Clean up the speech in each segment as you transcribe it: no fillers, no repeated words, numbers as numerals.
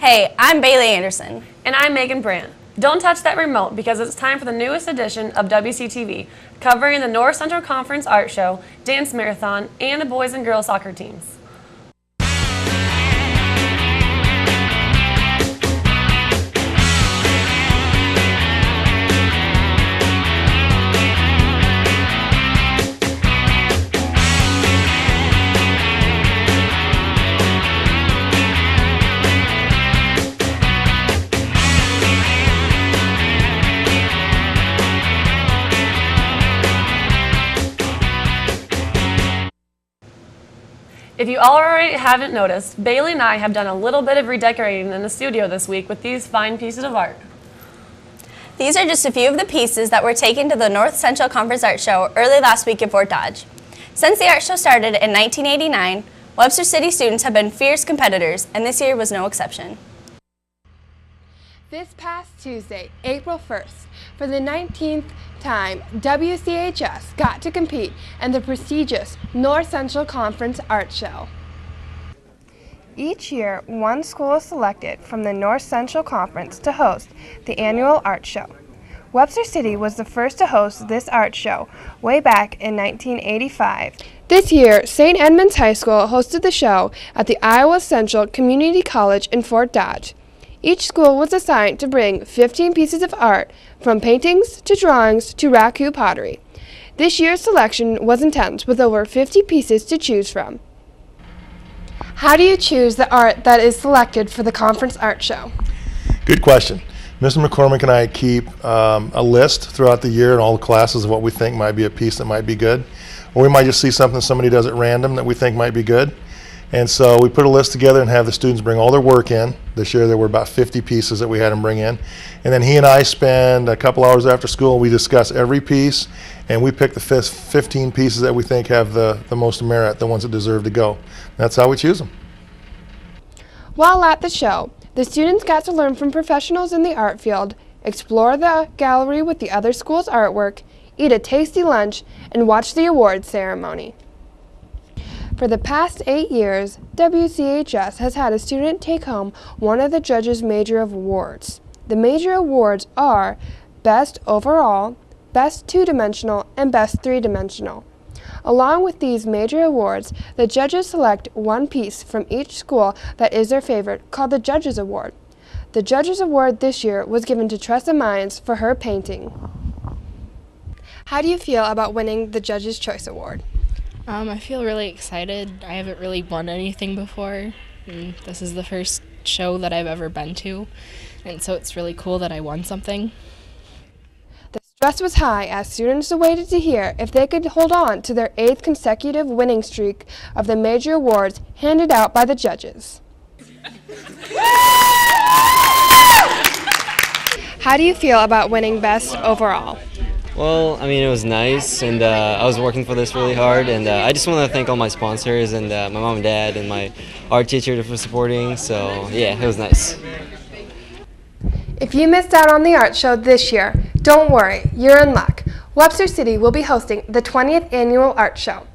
Hey, I'm Bailey Anderson. And I'm Megan Brandt. Don't touch that remote because it's time for the newest edition of Wctv, covering the North Central Conference Art Show, Dance Marathon, and the boys and girls soccer teams. If you already haven't noticed, Bailey and I have done a little bit of redecorating in the studio this week with these fine pieces of art. These are just a few of the pieces that were taken to the North Central Conference Art Show early last week in Fort Dodge. Since the art show started in 1989, Webster City students have been fierce competitors, and this year was no exception. This past Tuesday, April 1st, for the 19th time, WCHS got to compete in the prestigious North Central Conference Art Show. Each year, one school is selected from the North Central Conference to host the annual art show. Webster City was the first to host this art show way back in 1985. This year, St. Edmunds High School hosted the show at the Iowa Central Community College in Fort Dodge. Each school was assigned to bring 15 pieces of art, from paintings to drawings to raku pottery. This year's selection was intense, with over 50 pieces to choose from. How do you choose the art that is selected for the conference art show? Good question. Mr. McCormick and I keep a list throughout the year in all the classes of what we think might be a piece that might be good. Or we might just see something somebody does at random that we think might be good. And so we put a list together and have the students bring all their work in. This year there were about 50 pieces that we had them bring in. And then he and I spend a couple hours after school, we discuss every piece, and we pick the 15 pieces that we think have the most merit, the ones that deserve to go. That's how we choose them. While at the show, the students got to learn from professionals in the art field, explore the gallery with the other school's artwork, eat a tasty lunch, and watch the awards ceremony. For the past 8 years, WCHS has had a student take home one of the judges' major awards. The major awards are Best Overall, Best Two-Dimensional, and Best Three-Dimensional. Along with these major awards, the judges select one piece from each school that is their favorite, called the Judges Award. The Judges Award this year was given to Tressa Mines for her painting. How do you feel about winning the Judges' Choice Award? I feel really excited. I haven't really won anything before, and this is the first show that I've ever been to, and so it's really cool that I won something. The stress was high as students awaited to hear if they could hold on to their 8th consecutive winning streak of the major awards handed out by the judges. How do you feel about winning Best Overall? Well, I mean, it was nice, and I was working for this really hard, and I just want to thank all my sponsors and my mom and dad and my art teacher for supporting, so yeah, it was nice. If you missed out on the art show this year, don't worry, you're in luck. Webster City will be hosting the 20th annual art show.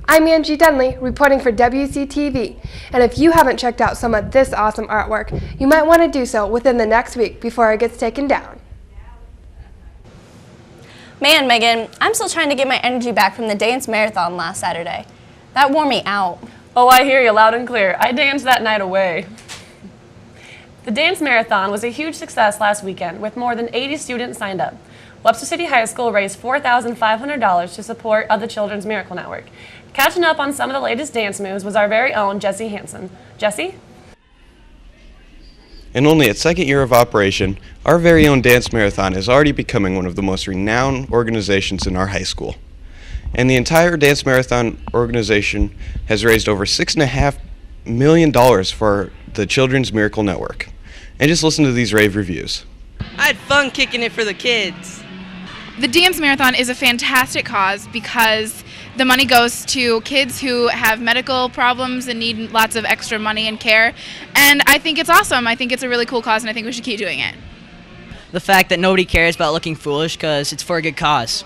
I'm Angie Dunley, reporting for WCTV, and if you haven't checked out some of this awesome artwork, you might want to do so within the next week before it gets taken down. Man, Megan, I'm still trying to get my energy back from the dance marathon last Saturday. That wore me out. Oh, I hear you loud and clear. I danced that night away. The dance marathon was a huge success last weekend with more than 80 students signed up. Webster City High School raised $4,500 to support the Children's Miracle Network. Catching up on some of the latest dance moves was our very own Jesse Hansen. Jesse? In only its second year of operation, our very own Dance Marathon is already becoming one of the most renowned organizations in our high school. And the entire Dance Marathon organization has raised over $6.5 million for the Children's Miracle Network. And just listen to these rave reviews. I had fun kicking it for the kids. The Dance Marathon is a fantastic cause because the money goes to kids who have medical problems and need lots of extra money and care. And I think it's awesome. I think it's a really cool cause, and I think we should keep doing it. The fact that nobody cares about looking foolish because it's for a good cause.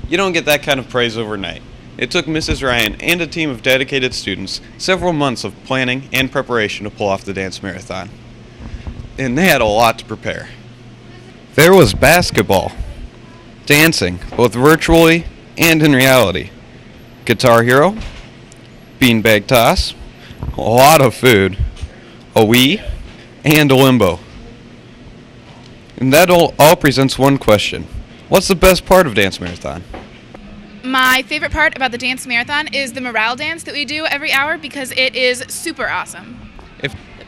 You don't get that kind of praise overnight. It took Mrs. Ryan and a team of dedicated students several months of planning and preparation to pull off the dance marathon. And they had a lot to prepare. There was basketball, dancing, both virtually and in reality, Guitar Hero, beanbag toss, a lot of food, a Wii, and a limbo. And that all presents one question. What's the best part of Dance Marathon? My favorite part about the dance marathon is the morale dance that we do every hour because it is super awesome.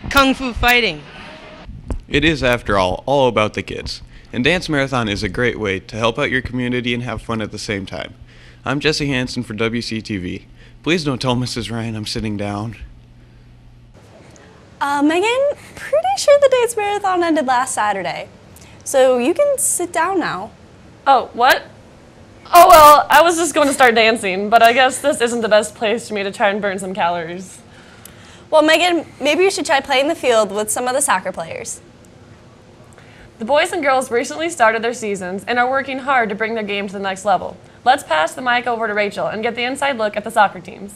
Kung Fu fighting. It is, after all about the kids. And Dance Marathon is a great way to help out your community and have fun at the same time. I'm Jesse Hansen for Wctv. Please don't tell Mrs. Ryan I'm sitting down. Megan, pretty sure the dance marathon ended last Saturday. So you can sit down now. Oh, what? Oh, well, I was just going to start dancing, but I guess this isn't the best place for me to try and burn some calories. Well, Megan, maybe you should try playing the field with some of the soccer players. The boys and girls recently started their seasons and are working hard to bring their game to the next level. Let's pass the mic over to Rachel and get the inside look at the soccer teams.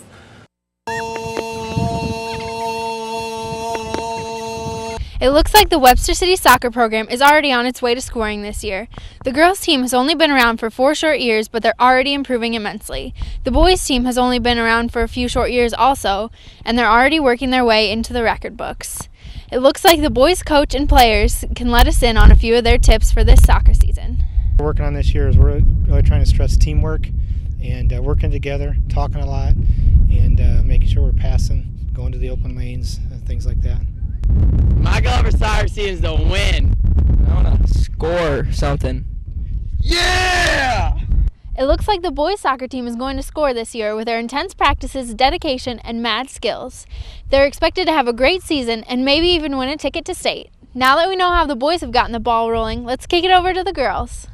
It looks like the Webster City soccer program is already on its way to scoring this year. The girls team has only been around for 4 short years, but they're already improving immensely. The boys team has only been around for a few short years also, and they're already working their way into the record books. It looks like the boys coach and players can let us in on a few of their tips for this soccer season. What we're working on this year is we're really trying to stress teamwork and working together, talking a lot, and making sure we're passing, going to the open lanes, things like that. My goal for soccer season is to win. I want to score something. Yeah! It looks like the boys soccer team is going to score this year with their intense practices, dedication, and mad skills. They're expected to have a great season and maybe even win a ticket to state. Now that we know how the boys have gotten the ball rolling, let's kick it over to the girls.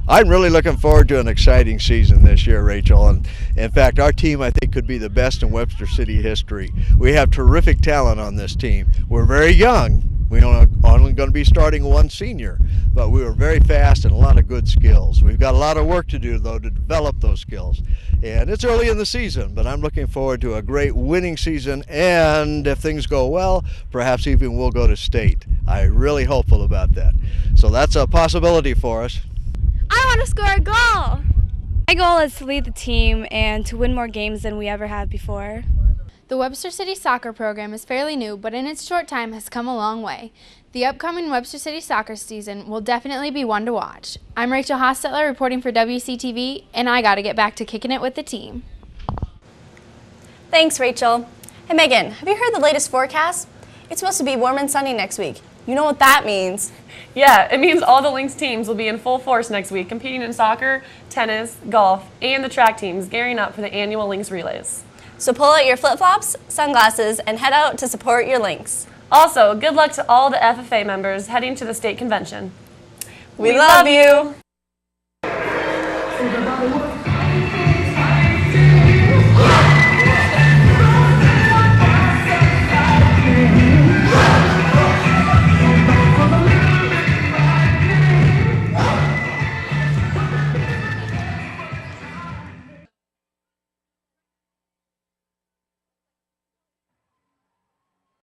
I'm really looking forward to an exciting season this year, Rachel. And in fact, our team, I think, could be the best in Webster City history. We have terrific talent on this team. We're very young. We're only going to be starting one senior, but we were very fast and a lot of good skills. We've got a lot of work to do, though, to develop those skills. And it's early in the season, but I'm looking forward to a great winning season. And if things go well, perhaps even we'll go to state. I'm really hopeful about that. So that's a possibility for us. I want to score a goal! My goal is to lead the team and to win more games than we ever have before. The Webster City soccer program is fairly new, but in its short time has come a long way. The upcoming Webster City soccer season will definitely be one to watch. I'm Rachel Hostetler reporting for WCTV, and I got to get back to kicking it with the team. Thanks, Rachel. Hey, Megan, have you heard the latest forecast? It's supposed to be warm and sunny next week. You know what that means. Yeah, it means all the Lynx teams will be in full force next week, competing in soccer, tennis, golf, and the track teams gearing up for the annual Lynx Relays. So pull out your flip-flops, sunglasses, and head out to support your Lynx. Also, good luck to all the FFA members heading to the state convention. We love you!